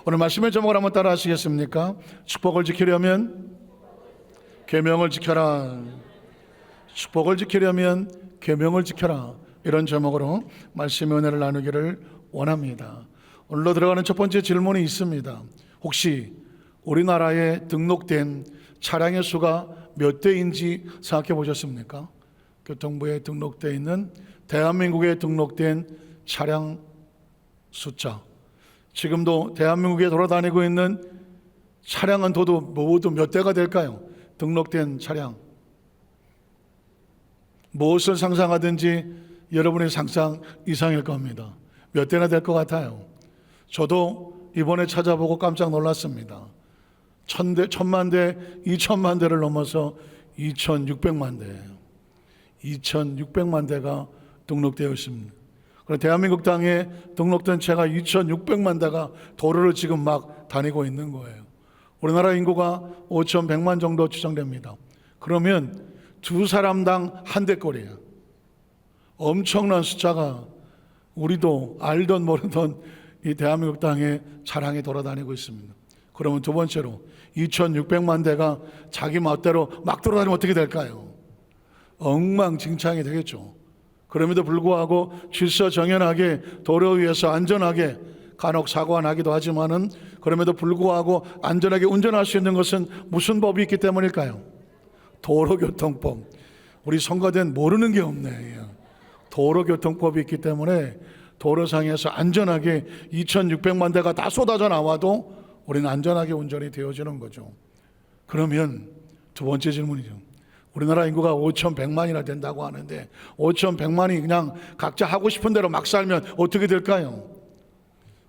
오늘 말씀의 제목을 한번 따라 하시겠습니까? 축복을 지키려면 계명을 지켜라. 축복을 지키려면 계명을 지켜라. 이런 제목으로 말씀의 은혜를 나누기를 원합니다. 오늘로 들어가는 첫 번째 질문이 있습니다. 혹시 우리나라에 등록된 차량의 수가 몇 대인지 생각해 보셨습니까? 교통부에 등록되어 있는 대한민국에 등록된 차량 숫자, 지금도 대한민국에 돌아다니고 있는 차량은 모두 몇 대가 될까요? 등록된 차량. 무엇을 상상하든지 여러분의 상상 이상일 겁니다. 몇 대나 될 것 같아요. 저도 이번에 찾아보고 깜짝 놀랐습니다. 1000만 대, 2000만 대를 넘어서 2600만 대, 2600만 대가 등록되어 있습니다. 그리고 대한민국 땅에 등록된 차가 2600만 대가 도로를 지금 막 다니고 있는 거예요. 우리나라 인구가 5100만 정도 추정됩니다. 그러면 두 사람당 한 대꼴이에요. 엄청난 숫자가 우리도 알던 모르던 이 대한민국 땅에 차량이 돌아다니고 있습니다. 그러면 두 번째로 2600만 대가 자기 멋대로 막 돌아다니면 어떻게 될까요? 엉망진창이 되겠죠. 그럼에도 불구하고 질서정연하게 도로 위에서 안전하게, 간혹 사고가 나기도 하지만은 그럼에도 불구하고 안전하게 운전할 수 있는 것은 무슨 법이 있기 때문일까요? 도로교통법. 우리 성가대는 모르는 게 없네. 도로교통법이 있기 때문에 도로상에서 안전하게 2600만 대가 다 쏟아져 나와도 우리는 안전하게 운전이 되어지는 거죠. 그러면 두 번째 질문이죠. 우리나라 인구가 5100만이나 된다고 하는데 5100만이 그냥 각자 하고 싶은 대로 막 살면 어떻게 될까요?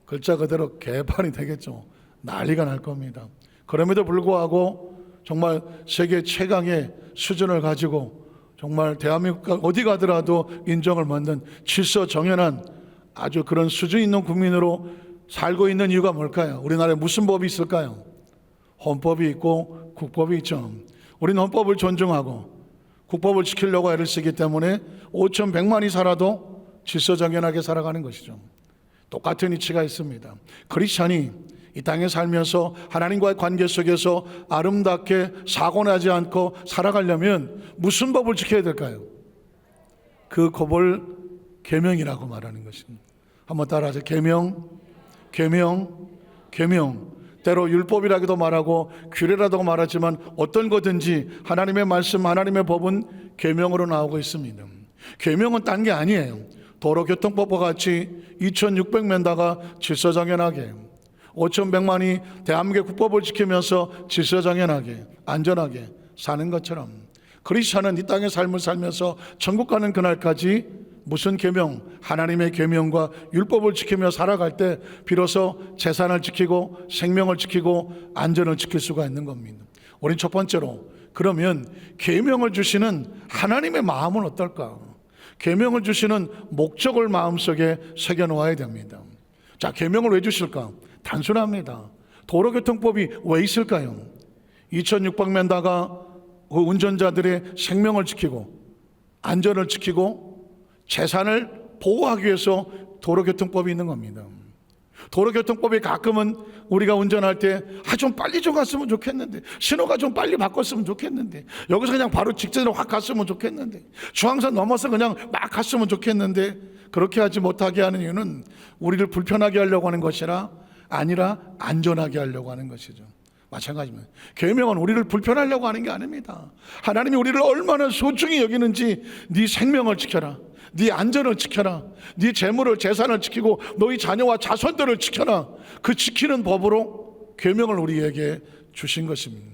글자 그대로 개판이 되겠죠. 난리가 날 겁니다. 그럼에도 불구하고 정말 세계 최강의 수준을 가지고 정말 대한민국 어디 가더라도 인정을 받는 질서정연한 아주 그런 수준 있는 국민으로 살고 있는 이유가 뭘까요? 우리나라에 무슨 법이 있을까요? 헌법이 있고 국법이 있죠. 우리는 헌법을 존중하고 국법을 지키려고 애를 쓰기 때문에 5100만이 살아도 질서정연하게 살아가는 것이죠. 똑같은 이치가 있습니다. 크리스찬이 이 땅에 살면서 하나님과의 관계 속에서 아름답게 사고나지 않고 살아가려면 무슨 법을 지켜야 될까요? 그 법을 계명이라고 말하는 것입니다. 한번 따라하세요. 계명, 계명, 계명. 때로 율법이라고도 말하고 규례라고 말하지만 어떤 거든지 하나님의 말씀, 하나님의 법은 계명으로 나오고 있습니다. 계명은 딴 게 아니에요. 도로교통법과 같이 2600명다가 질서정연하게 5100만이 대한민국의 국법을 지키면서 질서정연하게 안전하게 사는 것처럼 크리스찬은 이 땅의 삶을 살면서 천국 가는 그날까지 무슨 계명, 하나님의 계명과 율법을 지키며 살아갈 때 비로소 재산을 지키고 생명을 지키고 안전을 지킬 수가 있는 겁니다. 우린 첫 번째로 그러면 계명을 주시는 하나님의 마음은 어떨까? 계명을 주시는 목적을 마음속에 새겨놓아야 됩니다. 자, 계명을 왜 주실까? 단순합니다. 도로교통법이 왜 있을까요? 2600명다가 그 운전자들의 생명을 지키고 안전을 지키고 재산을 보호하기 위해서 도로교통법이 있는 겁니다. 도로교통법이 가끔은 우리가 운전할 때 좀 빨리 좀 갔으면 좋겠는데, 신호가 좀 빨리 바꿨으면 좋겠는데, 여기서 그냥 바로 직진으로 확 갔으면 좋겠는데, 중앙선 넘어서 그냥 막 갔으면 좋겠는데, 그렇게 하지 못하게 하는 이유는 우리를 불편하게 하려고 하는 것이라 아니라 안전하게 하려고 하는 것이죠. 마찬가지입니다. 계명은 우리를 불편하려고 하는 게 아닙니다. 하나님이 우리를 얼마나 소중히 여기는지 네 생명을 지켜라, 네 안전을 지켜라, 네 재물을 재산을 지키고 너희 자녀와 자손들을 지켜라. 그 지키는 법으로 계명을 우리에게 주신 것입니다.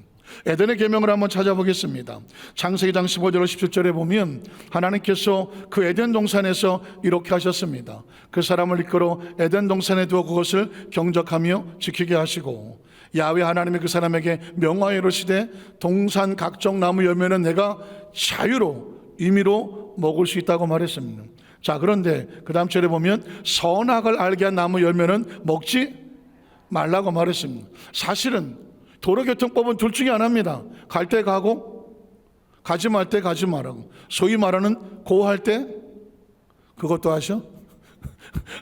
에덴의 계명을 한번 찾아보겠습니다. 창세기 장 15절 17절에 보면 하나님께서 그 에덴 동산에서 이렇게 하셨습니다. 그 사람을 이끌어 에덴 동산에 두어 그것을 경작하며 지키게 하시고 야훼 하나님이 그 사람에게 명하여 이르시되 동산 각종 나무 열매는 내가 자유로 임의로 먹을 수 있다고 말했습니다. 자, 그런데 그 다음 절에 보면 선악을 알게 한 나무 열매는 먹지 말라고 말했습니다. 사실은 도로교통법은 둘 중에 하나입니다. 갈 때 가고 가지 말 때 가지 말라고. 소위 말하는 고할 때 그것도 하셔,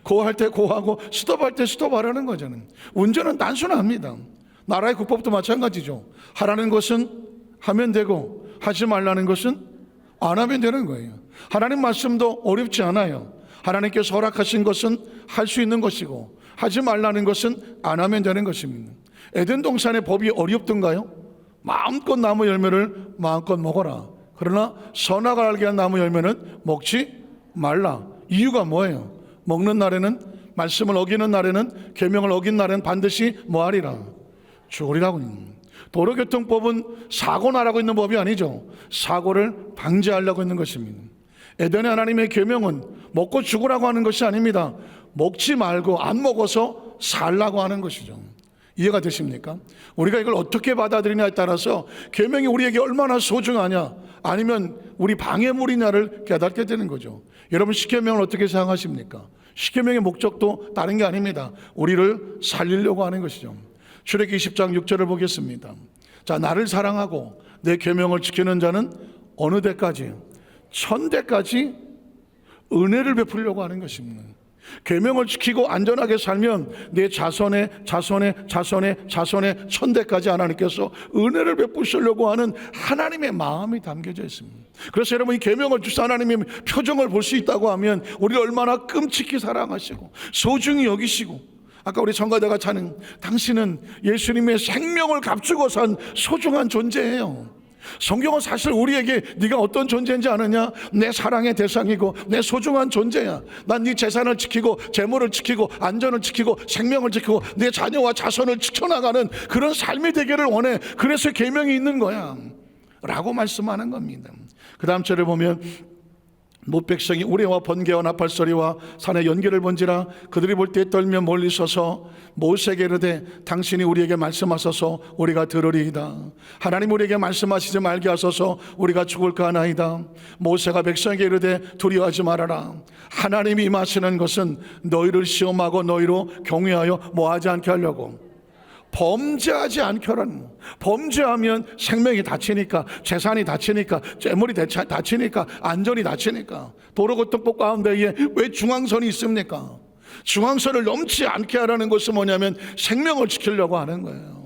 고할 때 고하고 스톱할 때 스톱하라는 거잖아요. 운전은 단순합니다. 나라의 국법도 마찬가지죠. 하라는 것은 하면 되고 하지 말라는 것은 안 하면 되는 거예요. 하나님 말씀도 어렵지 않아요. 하나님께서 허락하신 것은 할 수 있는 것이고 하지 말라는 것은 안 하면 되는 것입니다. 에덴 동산의 법이 어렵던가요? 마음껏 나무 열매를 마음껏 먹어라. 그러나 선악을 알게 한 나무 열매는 먹지 말라. 이유가 뭐예요? 먹는 날에는, 말씀을 어기는 날에는, 계명을 어긴 날에는 반드시 뭐하리라? 죽으리라고. 도로교통법은 사고 나라고 있는 법이 아니죠. 사고를 방지하려고 있는 것입니다. 에덴의 하나님의 계명은 먹고 죽으라고 하는 것이 아닙니다. 먹지 말고 안 먹어서 살라고 하는 것이죠. 이해가 되십니까? 우리가 이걸 어떻게 받아들이냐에 따라서 계명이 우리에게 얼마나 소중하냐, 아니면 우리 방해물이냐를 깨닫게 되는 거죠. 여러분, 십계명을 어떻게 생각하십니까? 십계명의 목적도 다른 게 아닙니다. 우리를 살리려고 하는 것이죠. 출애굽기 20장 6절을 보겠습니다. 자, 나를 사랑하고 내 계명을 지키는 자는 어느 때까지? 1000대까지 은혜를 베풀려고 하는 것입니다. 계명을 지키고 안전하게 살면 내 자손의 1000대까지 하나님께서 은혜를 베푸시려고 하는 하나님의 마음이 담겨져 있습니다. 그래서 여러분, 이 계명을 주신 하나님의 표정을 볼 수 있다고 하면 우리를 얼마나 끔찍히 사랑하시고 소중히 여기시고, 아까 우리 청가대가 차는 당신은 예수님의 생명을 값주고 산 소중한 존재예요. 성경은 사실 우리에게 네가 어떤 존재인지 아느냐? 내 사랑의 대상이고 내 소중한 존재야. 난 네 재산을 지키고 재물을 지키고 안전을 지키고 생명을 지키고 내 자녀와 자손을 지켜나가는 그런 삶이 되기를 원해. 그래서 계명이 있는 거야 라고 말씀하는 겁니다. 그 다음 절을 보면 못 백성이 우레와 번개와 나팔소리와 산의 연기를 본지라 그들이 볼 때 떨며 멀리 서서 모세에게 이르되 당신이 우리에게 말씀하소서 우리가 들으리이다. 하나님 우리에게 말씀하시지 말게 하소서 우리가 죽을까 하나이다. 모세가 백성에게 이르되 두려워하지 말아라. 하나님이 임하시는 것은 너희를 시험하고 너희로 경외하여 뭐하지 않게 하려고, 범죄하지 않게 하라는 거. 범죄하면 생명이 다치니까, 재산이 다치니까, 재물이 다치니까, 안전이 다치니까. 도로교통법 가운데에 왜 중앙선이 있습니까? 중앙선을 넘지 않게 하라는 것은 뭐냐면 생명을 지키려고 하는 거예요.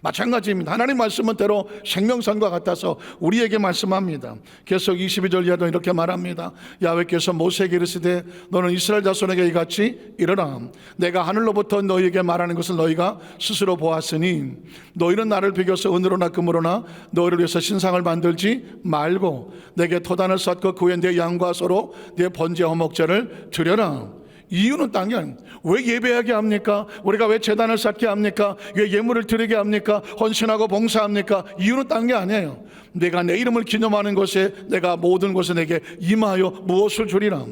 마찬가지입니다. 하나님 말씀은 때로 생명선과 같아서 우리에게 말씀합니다. 계속 22절 이하도 이렇게 말합니다. 야훼께서 모세에게 이르시되 너는 이스라엘 자손에게 이같이 이르라. 내가 하늘로부터 너희에게 말하는 것을 너희가 스스로 보았으니 너희는 나를 비교서 은으로나 금으로나 너희를 위해서 신상을 만들지 말고 내게 토단을 쌓고 그 위에 내 양과 소로 내 번제와 허목제를 드려라. 이유는 딴 게 아닙니다. 왜 예배하게 합니까? 우리가 왜 제단을 쌓게 합니까? 왜 예물을 드리게 합니까? 헌신하고 봉사합니까? 이유는 딴 게 아니에요. 내가 내 이름을 기념하는 것에 내가 모든 것에 내게 임하여 무엇을 주리라?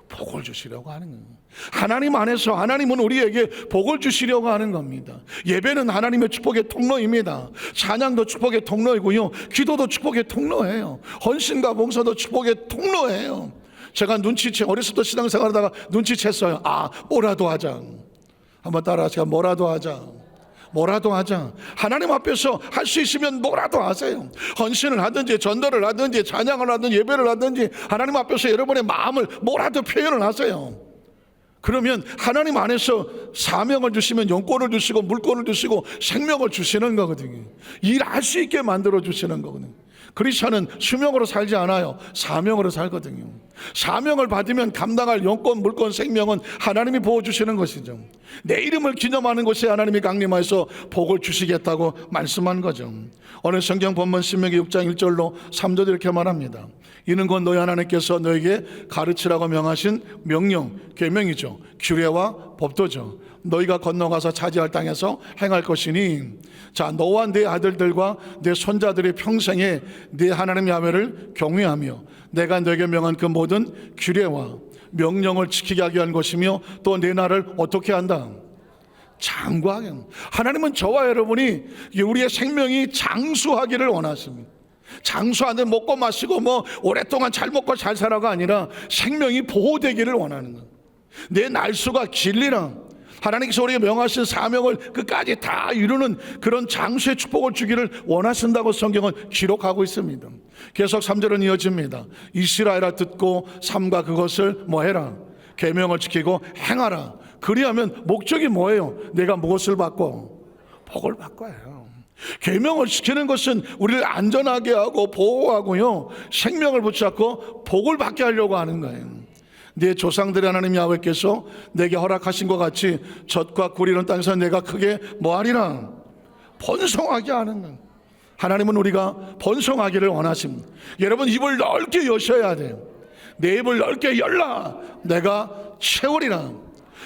복을 주시려고 하는 거예요. 하나님 안에서 하나님은 우리에게 복을 주시려고 하는 겁니다. 예배는 하나님의 축복의 통로입니다. 찬양도 축복의 통로이고요, 기도도 축복의 통로예요. 헌신과 봉사도 축복의 통로예요. 제가 어렸을 때 신앙생활하다가 눈치챘어요. 뭐라도 하자. 한번 따라하세요. 뭐라도 하자. 하나님 앞에서 할 수 있으면 뭐라도 하세요. 헌신을 하든지 전도를 하든지 찬양을 하든지 예배를 하든지 하나님 앞에서 여러분의 마음을 뭐라도 표현을 하세요. 그러면 하나님 안에서 사명을 주시면 영권을 주시고 물권을 주시고 생명을 주시는 거거든요. 일할 수 있게 만들어 주시는 거거든요. 크리스천은 수명으로 살지 않아요. 사명으로 살거든요. 사명을 받으면 감당할 영권, 물권, 생명은 하나님이 부어주시는 것이죠. 내 이름을 기념하는 것에 하나님이 강림하여서 복을 주시겠다고 말씀한 거죠. 오늘 성경 본문 신명기 6장 1절로 3절 이렇게 말합니다. 이는 곧 너희 하나님께서 너에게 가르치라고 명하신 명령, 계명이죠. 규례와 법도죠. 너희가 건너가서 차지할 땅에서 행할 것이니, 자, 너와 네 아들들과 네 손자들이 평생에 네 하나님 야훼를 경외하며 내가 너에게 명한 그 모든 규례와 명령을 지키게 하게 한 것이며 또 내 나를 어떻게 한다? 장구하게. 하나님은 저와 여러분이 우리의 생명이 장수하기를 원하십니다. 장수하는 먹고 마시고 오랫동안 잘 먹고 잘 살아가 아니라 생명이 보호되기를 원하는 거예요. 내 날수가 길리라. 하나님께서 우리에게 명하신 사명을 끝까지 다 이루는 그런 장수의 축복을 주기를 원하신다고 성경은 기록하고 있습니다. 계속 3절은 이어집니다. 이스라엘아 듣고 삼가 그것을 뭐해라? 계명을 지키고 행하라. 그리하면 목적이 뭐예요? 내가 무엇을 받고? 복을 받고요. 계명을 지키는 것은 우리를 안전하게 하고 보호하고요, 생명을 붙잡고 복을 받게 하려고 하는 거예요. 네 조상들의 하나님 야훼께서 내게 허락하신 것 같이 젖과 꿀 이런 땅에서 내가 크게 뭐하리라? 번성하게 하는 거예요. 하나님은 우리가 번성하기를 원하십니다. 여러분, 입을 넓게 여셔야 돼요. 내 입을 넓게 열라. 내가 채우리라.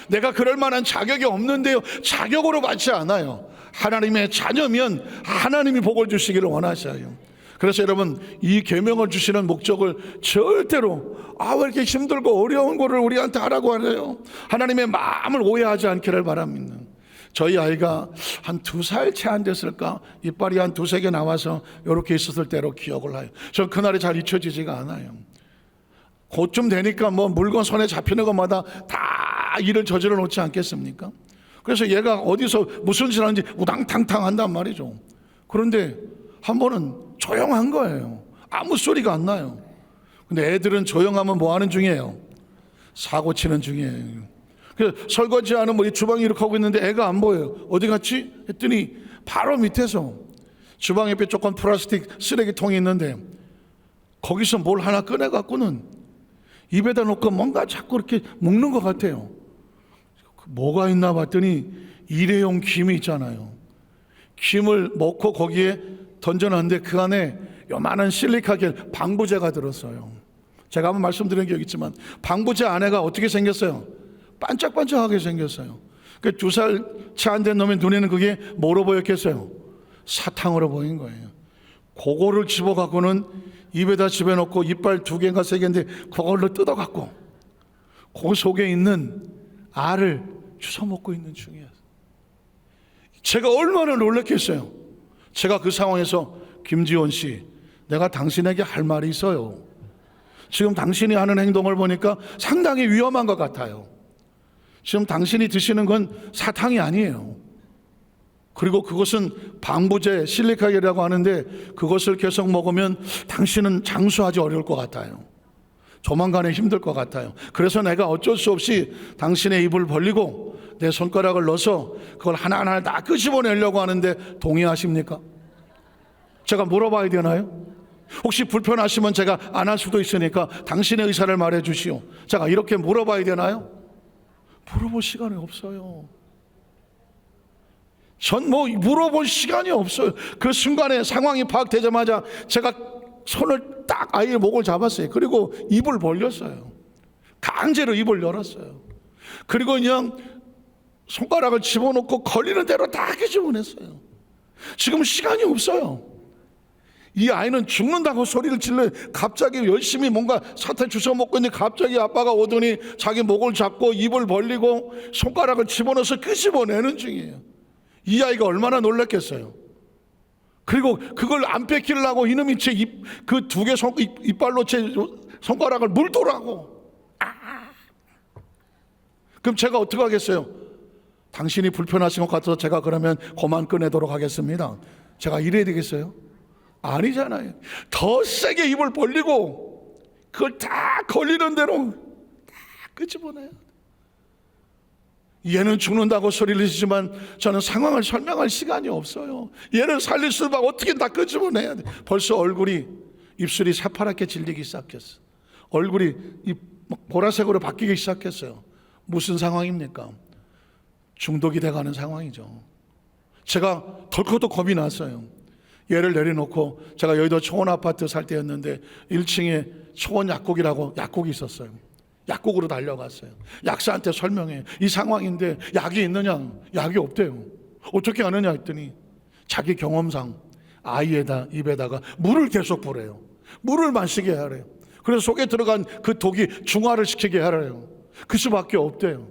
내가 그럴 만한 자격이 없는데요, 자격으로 받지 않아요. 하나님의 자녀면 하나님이 복을 주시기를 원하셔요. 그래서 여러분, 이 계명을 주시는 목적을 절대로 왜 이렇게 힘들고 어려운 거를 우리한테 하라고 하네요, 하나님의 마음을 오해하지 않기를 바랍니다. 저희 아이가 한 2살 채 안 됐을까, 이빨이 한 2-3개 나와서 이렇게 있었을 때로 기억을 해요. 전 그날이 잘 잊혀지지가 않아요. 곧좀 되니까 뭐 물건 손에 잡히는 것마다 다 일을 저질러 놓지 않겠습니까? 그래서 얘가 어디서 무슨 짓을 하는지 우당탕탕 한단 말이죠. 그런데 한 번은 조용한 거예요. 아무 소리가 안 나요. 근데 애들은 조용하면 뭐 하는 중이에요? 사고 치는 중이에요. 그래서 설거지하는 이 주방에 이렇게 하고 있는데 애가 안 보여요. 어디 갔지? 했더니 바로 밑에서 주방 옆에 조금 플라스틱 쓰레기통이 있는데 거기서 뭘 하나 꺼내갖고는 입에다 놓고 뭔가 자꾸 이렇게 먹는 것 같아요. 뭐가 있나 봤더니 일회용 김이 있잖아요. 김을 먹고 거기에 던져놨는데 그 안에 요만한 실리카 겔 방부제가 들었어요. 제가 한번 말씀드린 적이 있지만 방부제 안에가 어떻게 생겼어요? 반짝반짝하게 생겼어요. 그 2살 채 안 된 놈의 눈에는 그게 뭐로 보였겠어요? 사탕으로 보인 거예요. 그거를 집어갖고는 입에다 집어넣고 이빨 2개인가 3개인데 그걸로 뜯어갖고 그 속에 있는 알을 주워 먹고 있는 중이에요. 제가 얼마나 놀랐겠어요. 제가 그 상황에서 김지원 씨, 내가 당신에게 할 말이 있어요. 지금 당신이 하는 행동을 보니까 상당히 위험한 것 같아요. 지금 당신이 드시는 건 사탕이 아니에요. 그리고 그것은 방부제 실리카겔이라고 하는데 그것을 계속 먹으면 당신은 장수하기 어려울 것 같아요. 조만간에 힘들 것 같아요. 그래서 내가 어쩔 수 없이 당신의 입을 벌리고 내 손가락을 넣어서 그걸 하나하나 다 끄집어내려고 하는데 동의하십니까? 제가 물어봐야 되나요? 혹시 불편하시면 제가 안 할 수도 있으니까 당신의 의사를 말해 주시오. 제가 이렇게 물어봐야 되나요? 물어볼 시간이 없어요. 전 물어볼 시간이 없어요. 그 순간에 상황이 파악되자마자 제가 손을 딱 아이의 목을 잡았어요. 그리고 입을 벌렸어요. 강제로 입을 열었어요. 그리고 그냥 손가락을 집어넣고 걸리는 대로 다 끄집어냈어요. 지금 시간이 없어요. 이 아이는 죽는다고 소리를 질러요. 갑자기 열심히 뭔가 사탕 주워 먹고 있는데 갑자기 아빠가 오더니 자기 목을 잡고 입을 벌리고 손가락을 집어넣어서 끄집어내는 중이에요. 이 아이가 얼마나 놀랐겠어요. 그리고 그걸 안 뺏기려고 이놈이 제 그 2개 이빨로 제 손가락을 물더라고. 그럼 제가 어떻게 하겠어요? 당신이 불편하신 것 같아서 제가 그러면 그만 꺼내도록 하겠습니다. 제가 이래야 되겠어요? 아니잖아요. 더 세게 입을 벌리고 그걸 다 걸리는 대로 다 끄집어내요. 얘는 죽는다고 소리를 지지만 저는 상황을 설명할 시간이 없어요. 얘는 살릴 수밖에 어떻게 다 끄집어내야 돼. 벌써 얼굴이 입술이 새파랗게 질리기 시작했어. 얼굴이 보라색으로 바뀌기 시작했어요. 무슨 상황입니까? 중독이 돼가는 상황이죠. 제가 덜컥도 겁이 났어요. 얘를 내려놓고 제가 여의도 초원 아파트 살 때였는데 1층에 초원 약국이라고 약국이 있었어요. 약국으로 달려갔어요. 약사한테 설명해. 이 상황인데 약이 있느냐? 약이 없대요. 어떻게 아느냐 했더니 자기 경험상 아이에다 입에다가 물을 계속 부어요. 물을 마시게 하래요. 그래서 속에 들어간 그 독이 중화를 시키게 하래요. 그 수밖에 없대요.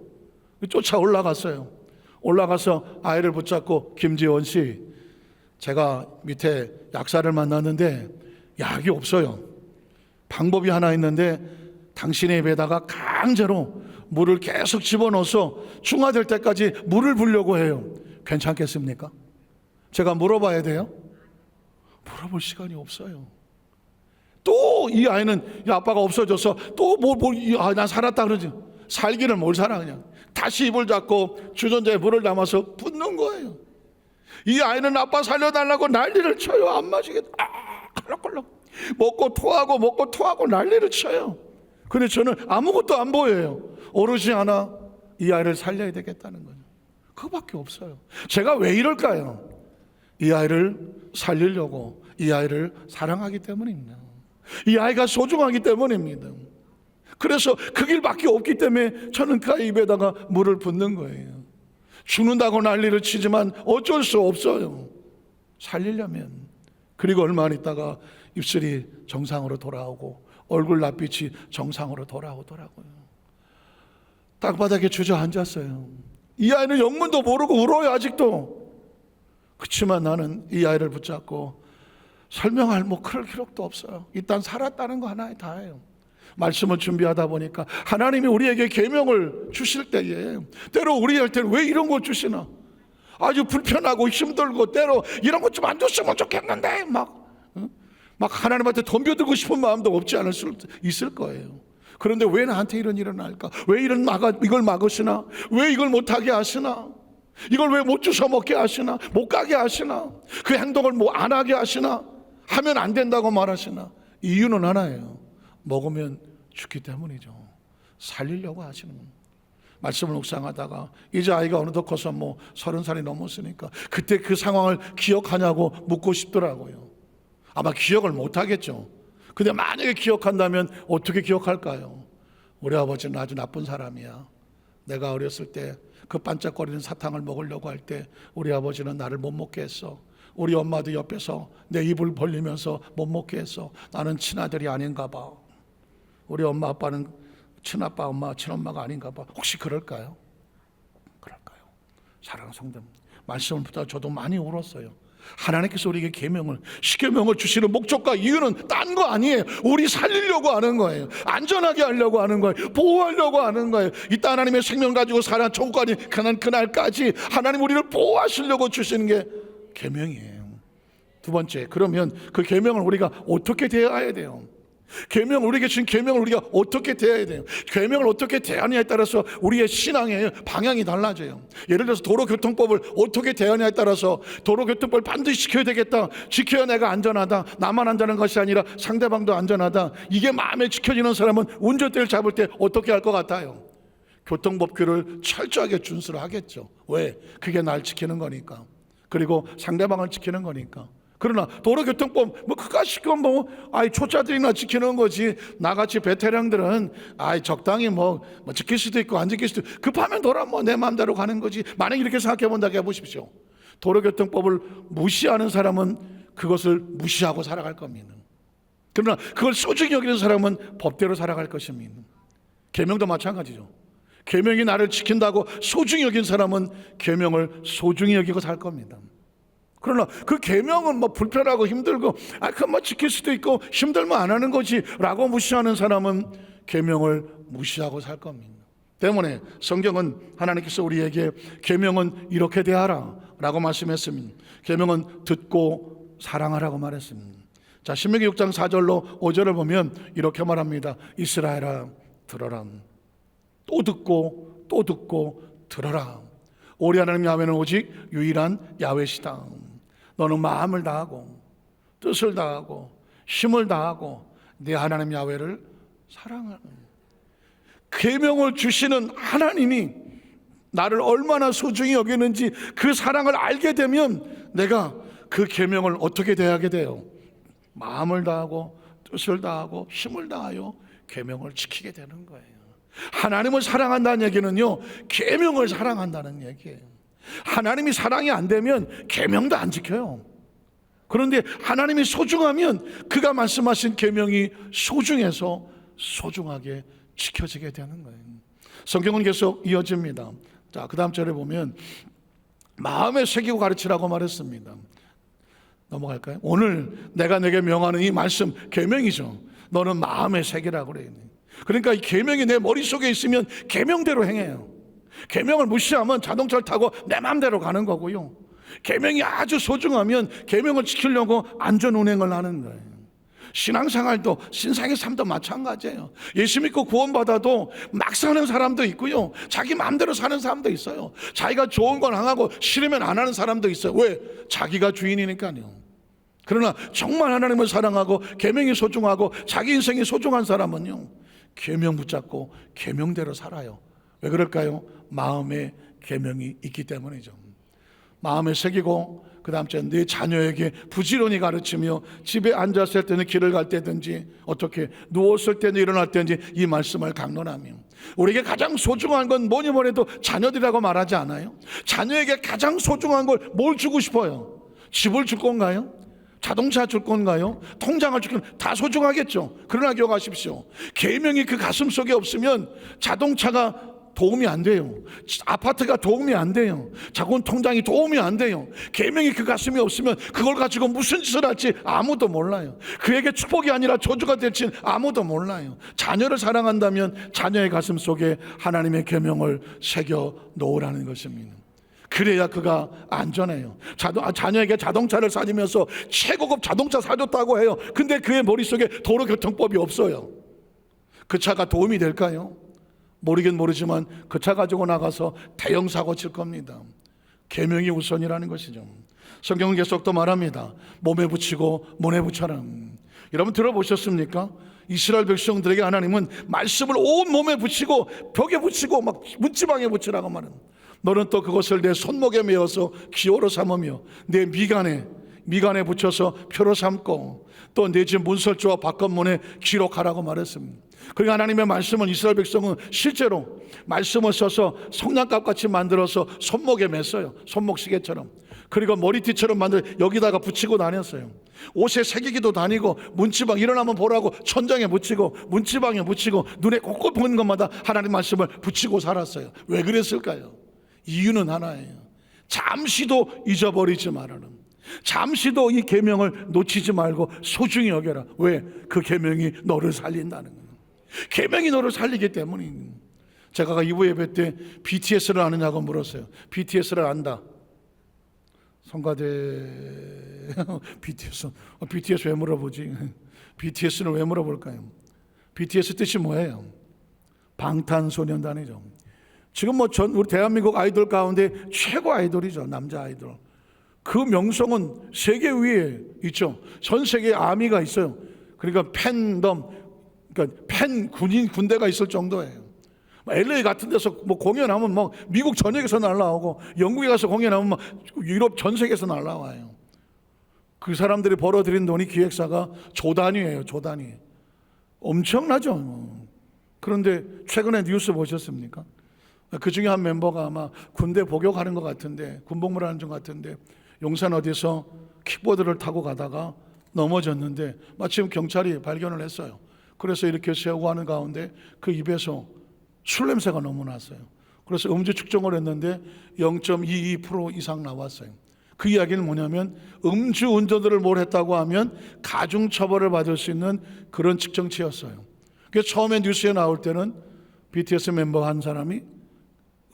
쫓아 올라갔어요. 올라가서 아이를 붙잡고 김지원 씨, 제가 밑에 약사를 만났는데 약이 없어요. 방법이 하나 있는데 당신의 입에다가 강제로 물을 계속 집어넣어서 중화될 때까지 물을 부으려고 해요. 괜찮겠습니까? 제가 물어봐야 돼요? 물어볼 시간이 없어요. 또 이 아이는 아빠가 없어져서 또 난 살았다 그러지. 살기를 뭘 살아. 그냥 다시 입을 잡고 주전자에 물을 담아서 붓는 거예요. 이 아이는 아빠 살려달라고 난리를 쳐요. 안 마시겠다. 꼴록꼴록 먹고 토하고 난리를 쳐요. 근데 저는 아무것도 안 보여요. 오롯이 하나 이 아이를 살려야 되겠다는 거죠. 그거밖에 없어요. 제가 왜 이럴까요? 이 아이를 살리려고, 이 아이를 사랑하기 때문입니다. 이 아이가 소중하기 때문입니다. 그래서 그 길밖에 없기 때문에 저는 그 아이 입에다가 물을 붓는 거예요. 죽는다고 난리를 치지만 어쩔 수 없어요. 살리려면. 그리고 얼마 안 있다가 입술이 정상으로 돌아오고 얼굴 낯빛이 정상으로 돌아오더라고요. 땅바닥에 주저앉았어요. 이 아이는 영문도 모르고 울어요 아직도. 그렇지만 나는 이 아이를 붙잡고 설명할 그럴 기록도 없어요. 일단 살았다는 거 하나에 다예요. 말씀을 준비하다 보니까 하나님이 우리에게 계명을 주실 때에 때로 우리한테는 왜 이런 걸 주시나, 아주 불편하고 힘들고 때로 이런 것 좀 안 줬으면 좋겠는데 막 하나님한테 덤벼들고 싶은 마음도 없지 않을 수 있을 거예요. 그런데 왜 나한테 이런 일은 날까? 왜 이걸 막으시나? 왜 이걸 못하게 하시나? 이걸 왜 못 주워 먹게 하시나? 못 가게 하시나? 그 행동을 안 하게 하시나? 하면 안 된다고 말하시나? 이유는 하나예요. 먹으면 죽기 때문이죠. 살리려고 하시는 겁니다. 말씀을 묵상하다가 이제 아이가 어느덧 커서 30살이 넘었으니까 그때 그 상황을 기억하냐고 묻고 싶더라고요. 아마 기억을 못 하겠죠. 근데 만약에 기억한다면 어떻게 기억할까요? 우리 아버지는 아주 나쁜 사람이야. 내가 어렸을 때 그 반짝거리는 사탕을 먹으려고 할 때 우리 아버지는 나를 못 먹게 했어. 우리 엄마도 옆에서 내 입을 벌리면서 못 먹게 했어. 나는 친아들이 아닌가 봐. 우리 엄마 아빠는 친아빠 엄마 친엄마가 아닌가 봐. 혹시 그럴까요? 그럴까요? 사랑하는 성도님, 말씀을 듣다 저도 많이 울었어요. 하나님께서 우리에게 십계명을 주시는 목적과 이유는 딴 거 아니에요. 우리 살리려고 하는 거예요. 안전하게 하려고 하는 거예요. 보호하려고 하는 거예요. 이따 하나님의 생명 가지고 살아 천국까지 가는 그날까지 하나님 우리를 보호하시려고 주시는 게 계명이에요. 두 번째, 그러면 그 계명을 우리가 어떻게 대해야 돼요? 우리에게 주신 계명을 우리가 어떻게 대해야 돼요? 계명을 어떻게 대하느냐에 따라서 우리의 신앙의 방향이 달라져요. 예를 들어서 도로교통법을 어떻게 대하느냐에 따라서 도로교통법을 반드시 지켜야 되겠다, 지켜야 내가 안전하다, 나만 안전한 것이 아니라 상대방도 안전하다, 이게 마음에 지켜지는 사람은 운전대를 잡을 때 어떻게 할 것 같아요? 교통법규를 철저하게 준수를 하겠죠. 왜? 그게 날 지키는 거니까, 그리고 상대방을 지키는 거니까. 그러나 도로교통법 그까짓 건 초짜들이나 지키는 거지, 나같이 베테랑들은 적당히 지킬 수도 있고 안 지킬 수도 있고, 급하면 내 마음대로 가는 거지. 만약 이렇게 생각해 본다고 해보십시오. 도로교통법을 무시하는 사람은 그것을 무시하고 살아갈 겁니다. 그러나 그걸 소중히 여기는 사람은 법대로 살아갈 것입니다. 계명도 마찬가지죠. 계명이 나를 지킨다고 소중히 여긴 사람은 계명을 소중히 여기고 살 겁니다. 그러나 그 계명은 불편하고 힘들고 그건 지킬 수도 있고 힘들면 안 하는 거지 라고 무시하는 사람은 계명을 무시하고 살 겁니다. 때문에 성경은 하나님께서 우리에게 계명은 이렇게 대하라 라고 말씀했습니다. 계명은 듣고 사랑하라고 말했습니다. 자, 신명기 6장 4절로 5절을 보면 이렇게 말합니다. 이스라엘아 들어라. 또 듣고 또 듣고 들어라. 우리 하나님 야훼는 오직 유일한 야훼시다. 너는 마음을 다하고 뜻을 다하고 힘을 다하고 네 하나님 야훼를 사랑하는, 계명을 주시는 하나님이 나를 얼마나 소중히 여기는지 그 사랑을 알게 되면 내가 그 계명을 어떻게 대하게 돼요? 마음을 다하고 뜻을 다하고 힘을 다하여 계명을 지키게 되는 거예요. 하나님을 사랑한다는 얘기는요, 계명을 사랑한다는 얘기예요. 하나님이 사랑이 안 되면 계명도 안 지켜요. 그런데 하나님이 소중하면 그가 말씀하신 계명이 소중해서 소중하게 지켜지게 되는 거예요. 성경은 계속 이어집니다. 자, 그 다음 절에 보면 마음에 새기고 가르치라고 말했습니다. 넘어갈까요? 오늘 내가 내게 명하는 이 말씀 계명이죠. 너는 마음에 새기라고 그래요. 그러니까 이 계명이 내 머릿속에 있으면 계명대로 행해요. 계명을 무시하면 자동차를 타고 내 마음대로 가는 거고요. 계명이 아주 소중하면 계명을 지키려고 안전 운행을 하는 거예요. 신앙생활도 신상의 삶도 마찬가지예요. 예수 믿고 구원받아도 막 사는 사람도 있고요, 자기 마음대로 사는 사람도 있어요. 자기가 좋은 건 안 하고 싫으면 안 하는 사람도 있어요. 왜? 자기가 주인이니까요. 그러나 정말 하나님을 사랑하고 계명이 소중하고 자기 인생이 소중한 사람은요, 계명 붙잡고 계명대로 살아요. 왜 그럴까요? 마음에 계명이 있기 때문이죠. 마음에 새기고 그 다음 주에 네 자녀에게 부지런히 가르치며 집에 앉았을 때는 길을 갈 때든지 어떻게 누웠을 때는 일어날 때든지 이 말씀을 강론하며, 우리에게 가장 소중한 건 뭐니 뭐래도 자녀들이라고 말하지 않아요? 자녀에게 가장 소중한 걸 뭘 주고 싶어요? 집을 줄 건가요? 자동차 줄 건가요? 통장을 줄 건가요? 다 소중하겠죠. 그러나 기억하십시오, 계명이 그 가슴 속에 없으면 자동차가 도움이 안 돼요. 아파트가 도움이 안 돼요. 자본 통장이 도움이 안 돼요. 계명이 그 가슴에 없으면 그걸 가지고 무슨 짓을 할지 아무도 몰라요. 그에게 축복이 아니라 저주가 될지 아무도 몰라요. 자녀를 사랑한다면 자녀의 가슴 속에 하나님의 계명을 새겨 놓으라는 것입니다. 그래야 그가 안전해요. 자녀에게 자동차를 사주면서 최고급 자동차 사줬다고 해요. 근데 그의 머릿속에 도로교통법이 없어요. 그 차가 도움이 될까요? 모르긴 모르지만 그 차 가지고 나가서 대형 사고 칠 겁니다. 계명이 우선이라는 것이죠. 성경은 계속 또 말합니다. 몸에 붙이고 문에 붙여라. 여러분 들어보셨습니까? 이스라엘 백성들에게 하나님은 말씀을 온 몸에 붙이고 벽에 붙이고 막 문지방에 붙이라고 말합니다. 너는 또 그것을 내 손목에 메어서 기호로 삼으며 내 미간에 붙여서 표로 삼고 또 내 집 문설주와 바깥문에 기록하라고 말했습니다. 그러니까 하나님의 말씀은 이스라엘 백성은 실제로 말씀을 써서 성냥갑같이 만들어서 손목에 맸어요. 손목 시계처럼. 그리고 머리띠처럼 만들어 여기다가 붙이고 다녔어요. 옷에 새기기도 다니고 문지방 일어나면 보라고 천장에 붙이고 문지방에 붙이고 눈에 꼭 보이는 것마다 하나님 말씀을 붙이고 살았어요. 왜 그랬을까요? 이유는 하나예요. 잠시도 잊어버리지 말라는, 잠시도 이 계명을 놓치지 말고 소중히 여겨라. 왜? 그 계명이 너를 살린다는 거예요. 계명이 너를 살리기 때문이에요. 제가 2부 예배 때 BTS를 아느냐고 물었어요. BTS를 안다. 성가대 BTS 왜 물어보지? BTS는 왜 물어볼까요? BTS 뜻이 뭐예요? 방탄소년단이죠. 지금 우리 대한민국 아이돌 가운데 최고 아이돌이죠. 남자 아이돌. 그 명성은 세계 위에 있죠. 전 세계에 아미가 있어요. 그러니까 그러니까 팬 군대가 있을 정도예요. LA 같은 데서 공연하면 미국 전역에서 날라오고, 영국에 가서 공연하면 유럽 전 세계에서 날라와요. 그 사람들이 벌어들인 돈이 기획사가 조 단위예요. 조 단위. 엄청나죠. 그런데 최근에 뉴스 보셨습니까? 그 중에 한 멤버가 아마 군대 복역하는 것 같은데, 군복무를 하는 중 같은데, 용산 어디서 킥보드를 타고 가다가 넘어졌는데 마침 경찰이 발견을 했어요. 그래서 이렇게 세우고 하는 가운데 그 입에서 술 냄새가 너무 났어요. 그래서 음주 측정을 했는데 0.22% 이상 나왔어요. 그 이야기는 뭐냐면 음주 운전을 뭘 했다고 하면 가중처벌을 받을 수 있는 그런 측정치였어요. 그래서 처음에 뉴스에 나올 때는 BTS 멤버 한 사람이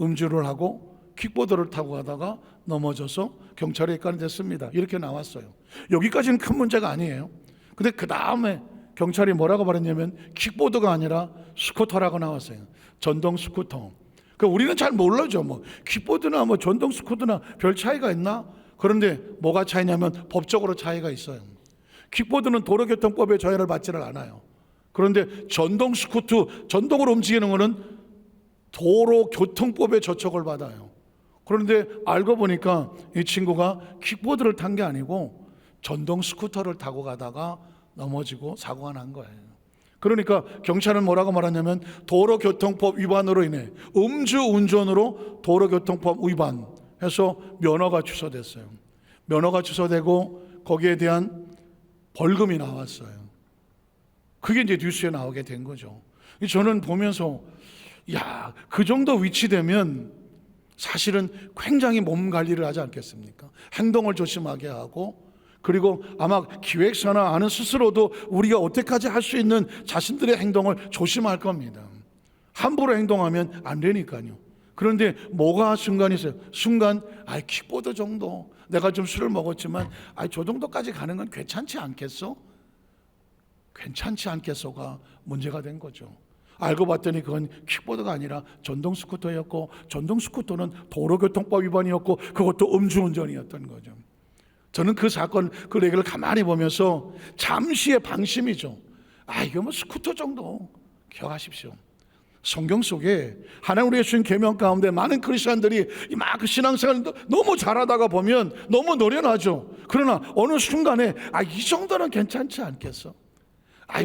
음주를 하고 킥보드를 타고 가다가 넘어져서 경찰에 입건이 됐습니다. 이렇게 나왔어요. 여기까지는 큰 문제가 아니에요. 근데 그 다음에 경찰이 뭐라고 말했냐면 킥보드가 아니라 스쿠터라고 나왔어요. 전동 스쿠터. 우리는 잘 모르죠. 킥보드나 전동 스쿠터나 별 차이가 있나? 그런데 뭐가 차이냐면 법적으로 차이가 있어요. 킥보드는 도로교통법에 저해를 받지를 않아요. 그런데 전동 스쿠터, 전동으로 움직이는 것은 도로교통법에 저촉을 받아요. 그런데 알고 보니까 이 친구가 킥보드를 탄 게 아니고 전동 스쿠터를 타고 가다가 넘어지고 사고가 난 거예요. 그러니까 경찰은 뭐라고 말하냐면 도로교통법 위반으로 인해 음주운전으로 도로교통법 위반해서 면허가 취소됐어요. 면허가 취소되고 거기에 대한 벌금이 나왔어요. 그게 이제 뉴스에 나오게 된 거죠. 저는 보면서 그 정도 위치되면 사실은 굉장히 몸 관리를 하지 않겠습니까? 행동을 조심하게 하고, 그리고 아마 기획사나 아는 스스로도 우리가 어떻게까지 할 수 있는 자신들의 행동을 조심할 겁니다. 함부로 행동하면 안 되니까요. 그런데 뭐가 순간 있어요? 순간 킥보드 정도, 내가 좀 술을 먹었지만 저 정도까지 가는 건 괜찮지 않겠어? 괜찮지 않겠소가 문제가 된 거죠. 알고 봤더니 그건 킥보드가 아니라 전동 스쿠터였고, 전동 스쿠터는 도로교통법 위반이었고, 그것도 음주운전이었던 거죠. 저는 그 사건, 그 얘기를 가만히 보면서 잠시의 방심이죠. 이거 뭐 스쿠터 정도. 기억하십시오. 성경 속에 하나님 우리에게 주신 계명 가운데 많은 크리스천들이 막 그 신앙생활을 너무 잘하다가 보면 너무 노련하죠. 그러나 어느 순간에 이 정도는 괜찮지 않겠어?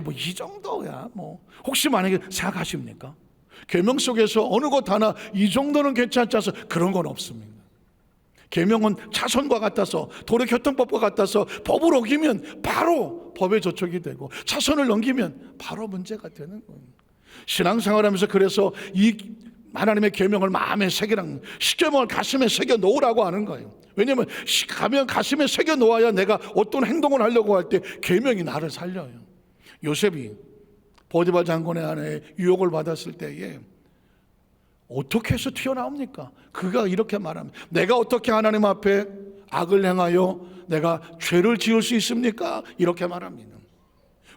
뭐 이 정도야 뭐. 혹시 만약에 생각하십니까? 계명 속에서 어느 것 하나 이 정도는 괜찮지 않아서 그런 건 없습니다. 계명은 차선과 같아서, 도로교통법과 같아서 법을 어기면 바로 법에 저촉이 되고, 차선을 넘기면 바로 문제가 되는 거예요. 신앙생활하면서 그래서 이 하나님의 계명을 마음에 새기랑, 십계명을 가슴에 새겨 놓으라고 하는 거예요. 왜냐하면 가슴에 새겨 놓아야 내가 어떤 행동을 하려고 할 때 계명이 나를 살려요. 요셉이 보디발 장군의 아내의 유혹을 받았을 때에 어떻게 해서 튀어나옵니까? 그가 이렇게 말합니다. 내가 어떻게 하나님 앞에 악을 행하여 내가 죄를 지을 수 있습니까? 이렇게 말합니다.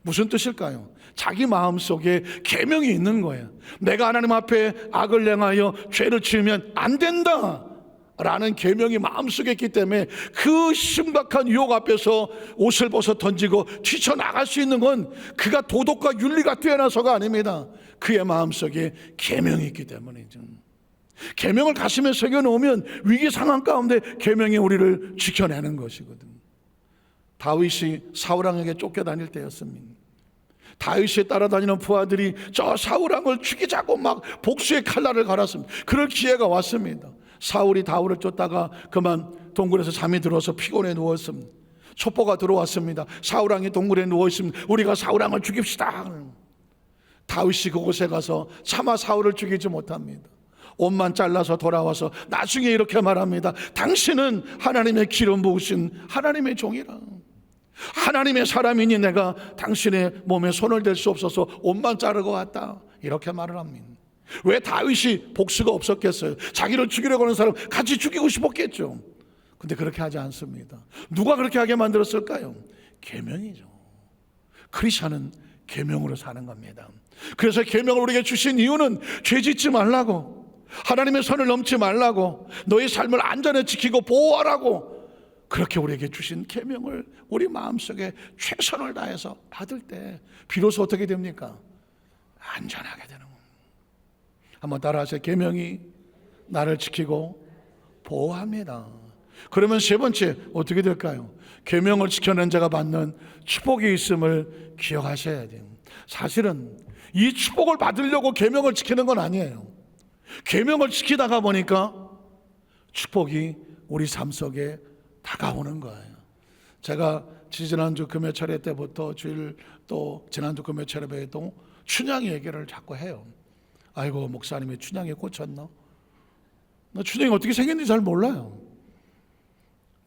무슨 뜻일까요? 자기 마음속에 계명이 있는 거예요. 내가 하나님 앞에 악을 행하여 죄를 지으면 안 된다 라는 계명이 마음속에 있기 때문에 그 심각한 유혹 앞에서 옷을 벗어 던지고 뛰쳐나갈 수 있는 건 그가 도덕과 윤리가 뛰어나서가 아닙니다. 그의 마음속에 계명이 있기 때문이죠. 계명을 가슴에 새겨놓으면 위기 상황 가운데 계명이 우리를 지켜내는 것이거든. 다윗이 사울왕에게 쫓겨다닐 때였습니다. 다윗이 따라다니는 부하들이 저 사울왕을 죽이자고 막 복수의 칼날을 갈았습니다. 그럴 기회가 왔습니다. 사울이 다윗을 쫓다가 그만 동굴에서 잠이 들어서 피곤해 누웠습니다. 첩보가 들어왔습니다. 사울왕이 동굴에 누워있습니다. 우리가 사울왕을 죽입시다. 다윗이 그곳에 가서 차마 사울을 죽이지 못합니다. 옷만 잘라서 돌아와서 나중에 이렇게 말합니다. 당신은 하나님의 기름 부으신 하나님의 종이라. 하나님의 사람이니 내가 당신의 몸에 손을 댈 수 없어서 옷만 자르고 왔다. 이렇게 말을 합니다. 왜 다윗이 복수가 없었겠어요? 자기를 죽이려고 하는 사람 같이 죽이고 싶었겠죠. 근데 그렇게 하지 않습니다. 누가 그렇게 하게 만들었을까요? 계명이죠. 크리스천은 계명으로 사는 겁니다. 그래서 계명을 우리에게 주신 이유는 죄 짓지 말라고, 하나님의 선을 넘지 말라고, 너의 삶을 안전에 지키고 보호하라고, 그렇게 우리에게 주신 계명을 우리 마음속에 최선을 다해서 받을 때 비로소 어떻게 됩니까? 안전하게 되는 겁니다. 한번 따라하세요. 계명이 나를 지키고 보호합니다. 그러면 세 번째 어떻게 될까요? 계명을 지켜낸 자가 받는 축복이 있음을 기억하셔야 돼요. 사실은 이 축복을 받으려고 계명을 지키는 건 아니에요. 계명을 지키다가 보니까 축복이 우리 삶 속에 다가오는 거예요. 제가 지난주 금요 차례 때부터 주일 또 지난주 금요 차례에도 춘향 얘기를 자꾸 해요. 아이고 목사님이 춘향에 꽂혔나? 나 춘향이 어떻게 생겼는지 잘 몰라요.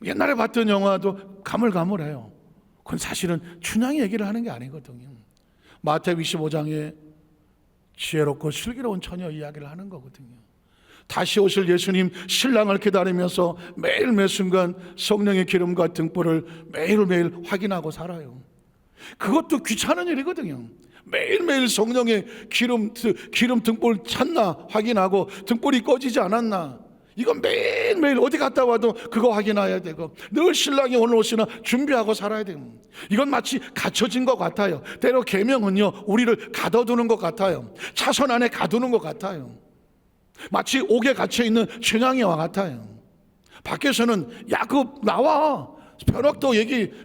옛날에 봤던 영화도 가물가물해요. 그건 사실은 춘향 얘기를 하는 게 아니거든요. 마태복음 25장에 지혜롭고 슬기로운 처녀 이야기를 하는 거거든요. 다시 오실 예수님 신랑을 기다리면서 매일 매 순간 성령의 기름과 등불을 매일매일 확인하고 살아요. 그것도 귀찮은 일이거든요. 매일매일 성령의 기름 등불 찼나 확인하고 등불이 꺼지지 않았나, 이건 매일매일 어디 갔다 와도 그거 확인해야 되고, 늘 신랑이 오늘 오시나 준비하고 살아야 되고, 이건 마치 갇혀진 것 같아요. 때로 계명은요 우리를 가둬두는 것 같아요. 차선 안에 가두는 것 같아요. 마치 옥에 갇혀있는 춘향이와 같아요. 밖에서는 야 그거 나와,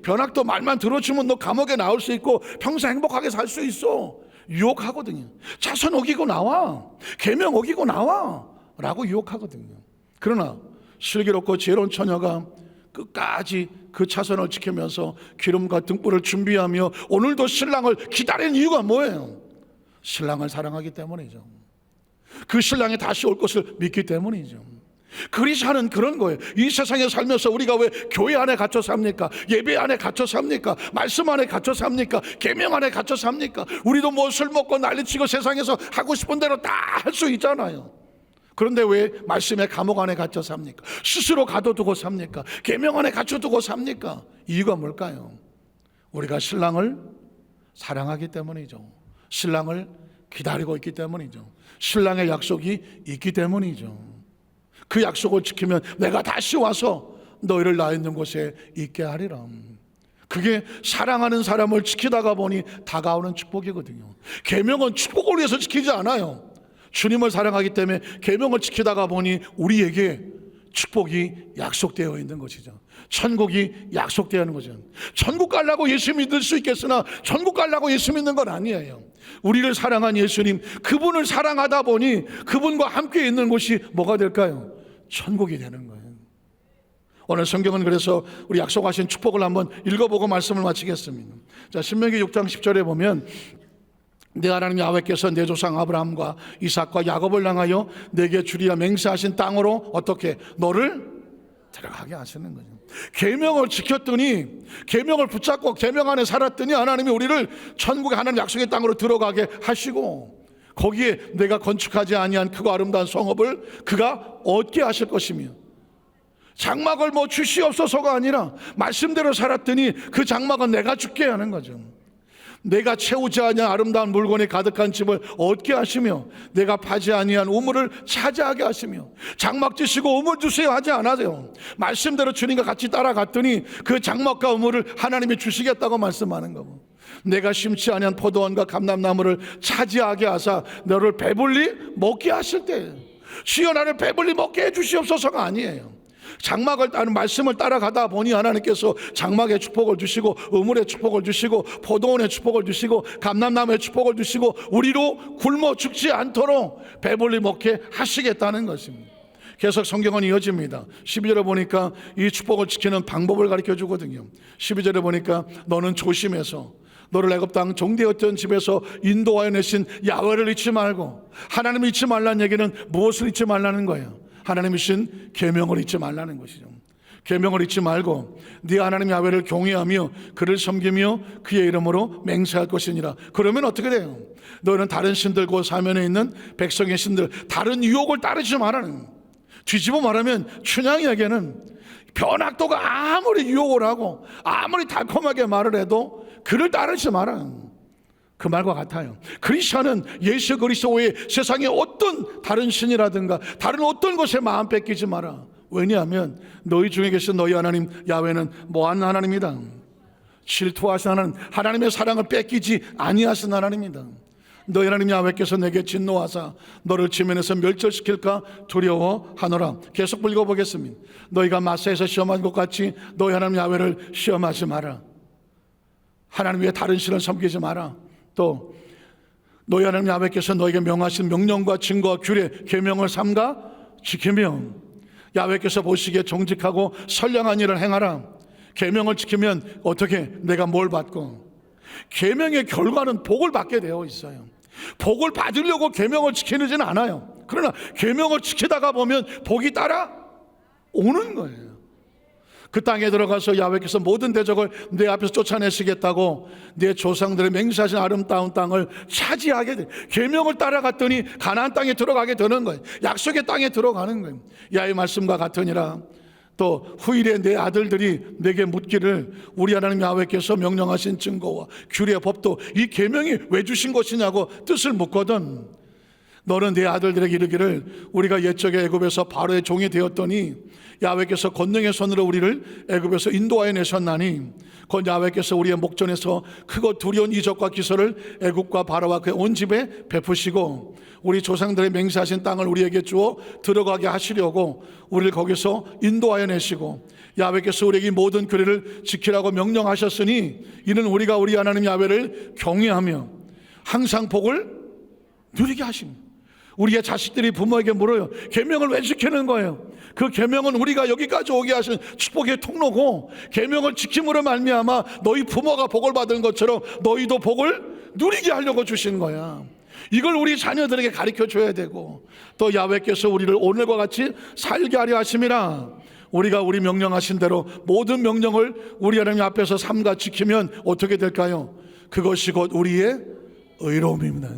변학도 말만 들어주면 너 감옥에 나올 수 있고 평생 행복하게 살 수 있어, 유혹하거든요. 차선 어기고 나와, 계명 어기고 나와 라고 유혹하거든요. 그러나 슬기롭고 지혜로운 처녀가 끝까지 그 차선을 지키면서 기름과 등불을 준비하며 오늘도 신랑을 기다리는 이유가 뭐예요? 신랑을 사랑하기 때문이죠. 그 신랑이 다시 올 것을 믿기 때문이죠. 그리스도는 그런 거예요. 이 세상에 살면서 우리가 왜 교회 안에 갇혀 삽니까? 예배 안에 갇혀 삽니까? 말씀 안에 갇혀 삽니까? 계명 안에 갇혀 삽니까? 우리도 뭐 술 먹고 난리치고 세상에서 하고 싶은 대로 다 할 수 있잖아요. 그런데 왜 말씀의 감옥 안에 갇혀 삽니까? 스스로 가둬두고 삽니까? 계명 안에 갇혀두고 삽니까? 이유가 뭘까요? 우리가 신랑을 사랑하기 때문이죠. 신랑을 기다리고 있기 때문이죠. 신랑의 약속이 있기 때문이죠. 그 약속을 지키면 내가 다시 와서 너희를 나 있는 곳에 있게 하리라. 그게 사랑하는 사람을 지키다가 보니 다가오는 축복이거든요. 계명은 축복을 위해서 지키지 않아요. 주님을 사랑하기 때문에 계명을 지키다가 보니 우리에게 축복이 약속되어 있는 것이죠. 천국이 약속되어 있는 거죠. 천국 가려고 예수 믿을 수 있겠으나 천국 가려고 예수 믿는 건 아니에요. 우리를 사랑한 예수님, 그분을 사랑하다 보니 그분과 함께 있는 곳이 뭐가 될까요? 천국이 되는 거예요. 오늘 성경은 그래서 우리 약속하신 축복을 한번 읽어보고 말씀을 마치겠습니다. 자, 신명기 6장 10절에 보면 내 하나님 야훼께서 내 조상 아브라함과 이삭과 야곱을 향하여 내게 주리라 맹세하신 땅으로 어떻게 너를 들어가게 하시는 거죠. 계명을 지켰더니, 계명을 붙잡고 계명 안에 살았더니 하나님이 우리를 천국의 하나님 약속의 땅으로 들어가게 하시고 거기에 내가 건축하지 아니한 크고 아름다운 성읍을 그가 얻게 하실 것이며 장막을 뭐 주시옵소서가 아니라 말씀대로 살았더니 그 장막은 내가 죽게 하는 거죠. 내가 채우지 아니한 아름다운 물건이 가득한 집을 얻게 하시며 내가 파지 아니한 우물을 차지하게 하시며 장막 지시고 우물 주세요 하지 않아요. 말씀대로 주님과 같이 따라갔더니 그 장막과 우물을 하나님이 주시겠다고 말씀하는 거고, 내가 심지 아니한 포도원과 감람나무를 차지하게 하사 너를 배불리 먹게 하실 때 주여 나를 배불리 먹게 해주시옵소서가 아니에요. 장막을 따른 말씀을 따라가다 보니 하나님께서 장막의 축복을 주시고 우물의 축복을 주시고 포도원의 축복을 주시고 감람나무의 축복을 주시고 우리로 굶어 죽지 않도록 배불리 먹게 하시겠다는 것입니다. 계속 성경은 이어집니다. 12절에 보니까 이 축복을 지키는 방법을 가르쳐 주거든요. 12절에 보니까 너는 조심해서 너를 애굽 땅 종되었던 집에서 인도하여 내신 야훼를 잊지 말고, 하나님을 잊지 말라는 얘기는 무엇을 잊지 말라는 거예요? 하나님이신 계명을 잊지 말라는 것이죠. 계명을 잊지 말고 네 하나님 야훼를 경외하며 그를 섬기며 그의 이름으로 맹세할 것이니라. 그러면 어떻게 돼요? 너는 다른 신들, 그 사면에 있는 백성의 신들, 다른 유혹을 따르지 말라는, 뒤집어 말하면 춘향이에게는 변학도가 아무리 유혹을 하고 아무리 달콤하게 말을 해도 그를 따르지 마라, 그 말과 같아요. 크리스천은 예수 그리스도 외에 세상에 어떤 다른 신이라든가 다른 어떤 것에 마음 뺏기지 마라. 왜냐하면 너희 중에 계신 너희 하나님 야훼는 뭐한 하나님이다? 질투하신 하나님, 하나님의 사랑을 뺏기지 아니하신 하나님이다. 너희 하나님 야훼께서 내게 진노하사 너를 지면에서 멸절시킬까 두려워하노라. 계속 읽어보겠습니다. 너희가 마사에서 시험한 것 같이 너희 하나님 야훼를 시험하지 마라. 하나님 외에 다른 신을 섬기지 마라. 또 너희 하나님 야훼께서 너에게 명하신 명령과 증거와 규례 계명을 삼가 지키며 야훼께서 보시기에 정직하고 선량한 일을 행하라. 계명을 지키면 어떻게 내가 뭘 받고, 계명의 결과는 복을 받게 되어 있어요. 복을 받으려고 계명을 지키지는 않아요. 그러나 계명을 지키다가 보면 복이 따라 오는 거예요. 그 땅에 들어가서 야훼께서 모든 대적을 내 앞에서 쫓아내시겠다고 내 조상들의 맹세하신 아름다운 땅을 차지하게 돼. 계명을 따라갔더니 가나안 땅에 들어가게 되는 거예요. 약속의 땅에 들어가는 거예요. 야의 말씀과 같으니라. 또 후일에 내 아들들이 내게 묻기를 우리 하나님 야훼께서 명령하신 증거와 규례 법도 이 계명이 왜 주신 것이냐고 뜻을 묻거든. 너는 내 아들들에게 이르기를 우리가 옛적에 애굽에서 바로의 종이 되었더니 야훼께서 권능의 손으로 우리를 애굽에서 인도하여 내셨나니 곧 야훼께서 우리의 목전에서 크고 두려운 이적과 기사를 애굽과 바로와 그의 온 집에 베푸시고 우리 조상들의 맹세하신 땅을 우리에게 주어 들어가게 하시려고 우리를 거기서 인도하여 내시고 야훼께서 우리에게 모든 규례를 지키라고 명령하셨으니 이는 우리가 우리 하나님 야훼를 경외하며 항상 복을 누리게 하십니다. 우리의 자식들이 부모에게 물어요. 계명을 왜 지키는 거예요? 그 계명은 우리가 여기까지 오게 하신 축복의 통로고, 계명을 지킴으로 말미암아 너희 부모가 복을 받은 것처럼 너희도 복을 누리게 하려고 주신 거야. 이걸 우리 자녀들에게 가르쳐 줘야 되고, 또 야훼께서 우리를 오늘과 같이 살게 하려 하심이라. 우리가 우리 명령하신 대로 모든 명령을 우리 하나님 앞에서 삼가 지키면 어떻게 될까요? 그것이 곧 우리의 의로움입니다.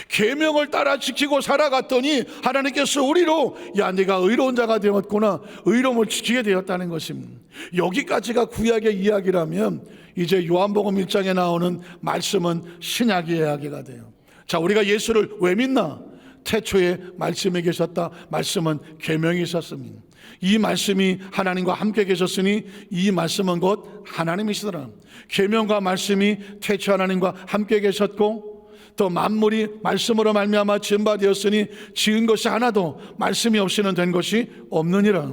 계명을 따라 지키고 살아갔더니 하나님께서 우리로 야 네가 의로운 자가 되었구나, 의로움을 지키게 되었다는 것입니다. 여기까지가 구약의 이야기라면 이제 요한복음 1장에 나오는 말씀은 신약의 이야기가 돼요. 자, 우리가 예수를 왜 믿나? 태초에 말씀이 계셨다. 말씀은 계명이 있었습니다. 이 말씀이 하나님과 함께 계셨으니 이 말씀은 곧 하나님이시더라. 계명과 말씀이 태초 하나님과 함께 계셨고 또 만물이 말씀으로 말미암아 지은 바 되었으니 지은 것이 하나도 말씀이 없이는 된 것이 없느니라.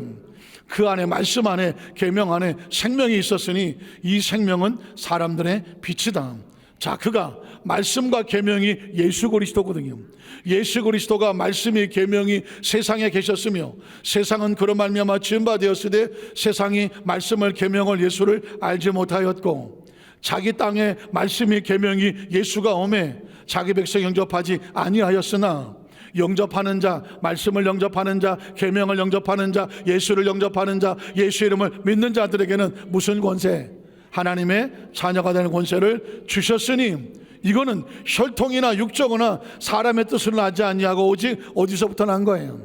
그 안에 말씀 안에 계명 안에 생명이 있었으니 이 생명은 사람들의 빛이다. 자, 그가 말씀과 계명이 예수 그리스도거든요. 예수 그리스도가 말씀이 계명이 세상에 계셨으며 세상은 그로 말미암아 지은 바 되었으되 세상이 말씀을 계명을 예수를 알지 못하였고 자기 땅에 말씀이 계명이 예수가 오매 자기 백성 영접하지 아니하였으나 영접하는 자, 말씀을 영접하는 자, 계명을 영접하는 자, 예수를 영접하는 자, 예수 이름을 믿는 자들에게는 무슨 권세? 하나님의 자녀가 되는 권세를 주셨으니 이거는 혈통이나 육적이나 사람의 뜻을 나지 아니하고 오직 어디서부터 난 거예요?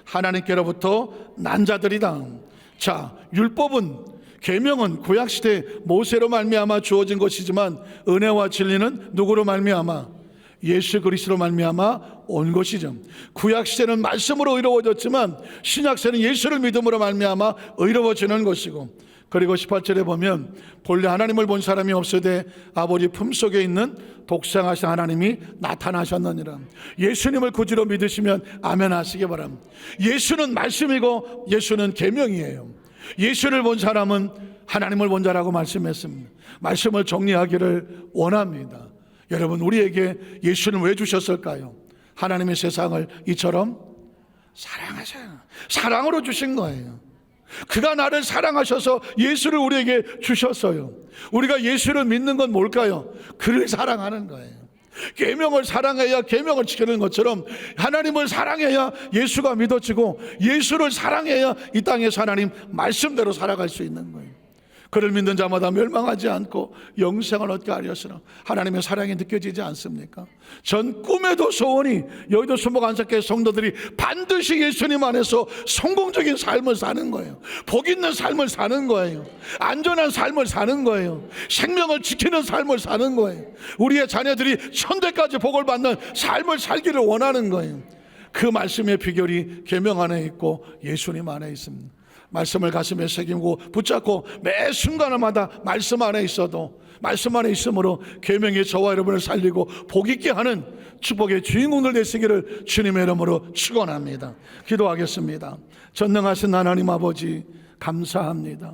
하나님께로부터 난 자들이다. 자, 율법은 계명은 구약시대 모세로 말미암아 주어진 것이지만 은혜와 진리는 누구로 말미암아? 예수 그리스도로 말미암아 온 것이죠. 구약시대는 말씀으로 의로워졌지만 신약시대는 예수를 믿음으로 말미암아 의로워지는 것이고, 그리고 18절에 보면 본래 하나님을 본 사람이 없으되 아버지 품속에 있는 독생하신 하나님이 나타나셨느니라. 예수님을 구주로 믿으시면 아멘 하시기 바랍니다. 예수는 말씀이고 예수는 계명이에요. 예수를 본 사람은 하나님을 본 자라고 말씀했습니다. 말씀을 정리하기를 원합니다. 여러분, 우리에게 예수는 왜 주셨을까요? 하나님의 세상을 이처럼 사랑하셔요. 사랑으로 주신 거예요. 그가 나를 사랑하셔서 예수를 우리에게 주셨어요. 우리가 예수를 믿는 건 뭘까요? 그를 사랑하는 거예요. 계명을 사랑해야 계명을 지키는 것처럼 하나님을 사랑해야 예수가 믿어지고 예수를 사랑해야 이 땅에서 하나님 말씀대로 살아갈 수 있는 거예요. 그를 믿는 자마다 멸망하지 않고 영생을 얻게 하려으나 하나님의 사랑이 느껴지지 않습니까? 전 꿈에도 소원이 여의도 수목안석교회 성도들이 반드시 예수님 안에서 성공적인 삶을 사는 거예요. 복 있는 삶을 사는 거예요. 안전한 삶을 사는 거예요. 생명을 지키는 삶을 사는 거예요. 우리의 자녀들이 천대까지 복을 받는 삶을 살기를 원하는 거예요. 그 말씀의 비결이 계명 안에 있고 예수님 안에 있습니다. 말씀을 가슴에 새기고 붙잡고 매 순간마다 말씀 안에 있어도 말씀 안에 있으므로 계명이 저와 여러분을 살리고 복 있게 하는 축복의 주인공들 되시기를 주님의 이름으로 축원합니다. 기도하겠습니다. 전능하신 하나님 아버지 감사합니다.